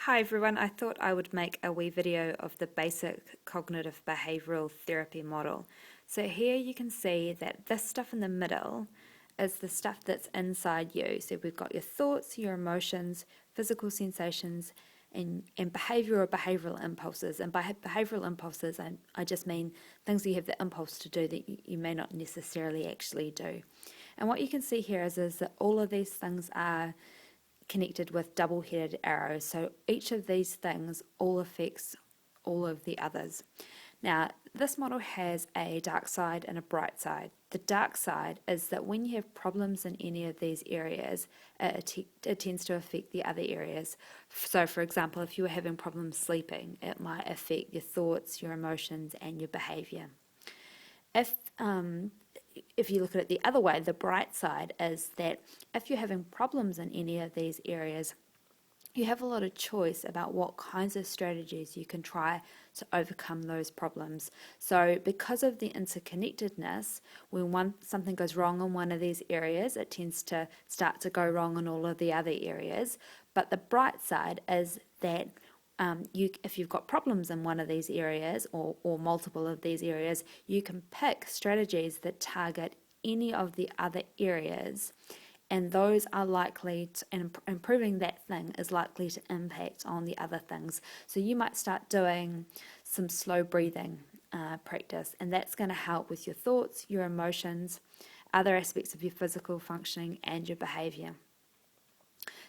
Hi everyone, I thought I would make a wee video of the basic cognitive behavioural therapy model. So here you can see that this stuff in the middle is the stuff that's inside you. So we've got your thoughts, your emotions, physical sensations, and behavioural impulses. And by behavioural impulses, I just mean things that you have the impulse to do that you may not necessarily actually do. And what you can see here is that all of these things are connected with double-headed arrows. So each of these things all affects all of the others. Now, this model has a dark side and a bright side. The dark side is that when you have problems in any of these areas, it tends to affect the other areas. So, for example, if you were having problems sleeping, it might affect your thoughts, your emotions, and your behavior. If you look at it the other way, the bright side is that if you're having problems in any of these areas, you have a lot of choice about what kinds of strategies you can try to overcome those problems. So because of the interconnectedness, when something goes wrong in one of these areas, it tends to start to go wrong in all of the other areas. But the bright side is that if you've got problems in one of these areas or multiple of these areas, you can pick strategies that target any of the other areas, and those are likely to, and improving that thing is likely to impact on the other things. So you might start doing some slow breathing practice, and that's going to help with your thoughts, your emotions, other aspects of your physical functioning, and your behavior.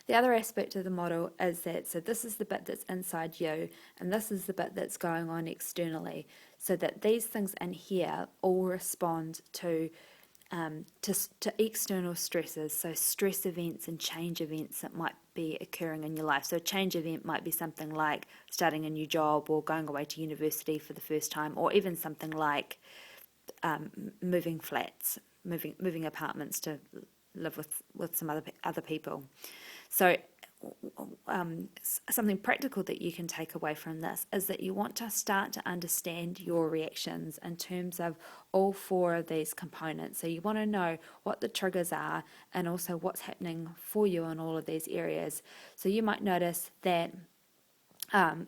The other aspect of the model is that, so this is the bit that's inside you, and this is the bit that's going on externally, so that these things in here all respond to external stresses, so stress events and change events that might be occurring in your life. So a change event might be something like starting a new job or going away to university for the first time, or even something like moving flats, moving apartments to live with some other people. So something practical that you can take away from this is that you want to start to understand your reactions in terms of all four of these components. So you want to know what the triggers are and also what's happening for you in all of these areas. So you might notice that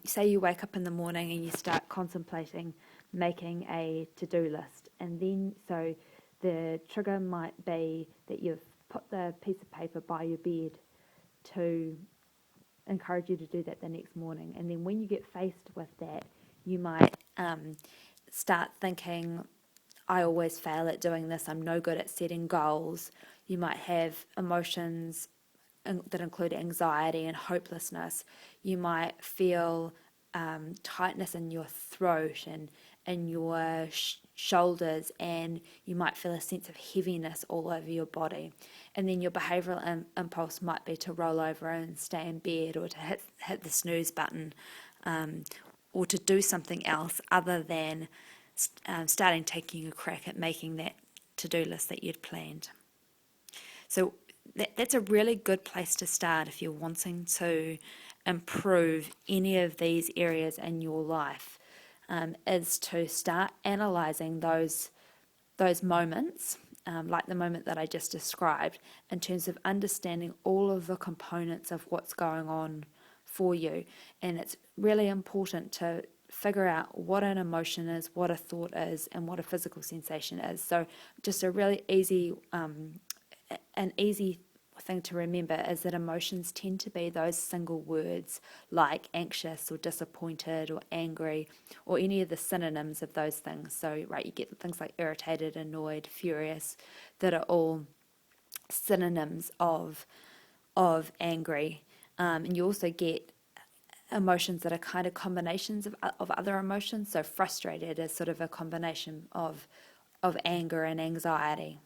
say you wake up in the morning and you start contemplating making a to-do list, and then so the trigger might be that you've put the piece of paper by your bed to encourage you to do that the next morning. And then when you get faced with that, you might start thinking, I always fail at doing this, I'm no good at setting goals. You might have emotions that include anxiety and hopelessness. You might feel tightness in your throat and in your shoulders, and you might feel a sense of heaviness all over your body. And then your behavioural impulse might be to roll over and stay in bed, or to hit the snooze button, or to do something else other than taking a crack at making that to-do list that you'd planned. So that's a really good place to start if you're wanting to improve any of these areas in your life, is to start analysing those moments, like the moment that I just described, in terms of understanding all of the components of what's going on for you. And it's really important to figure out what an emotion is, what a thought is, and what a physical sensation is. So just a really easy thing to remember is that emotions tend to be those single words like anxious or disappointed or angry, or any of the synonyms of those things. So, right, you get things like irritated, annoyed, furious, that are all synonyms of angry. And you also get emotions that are kind of combinations of other emotions. So frustrated is sort of a combination of anger and anxiety.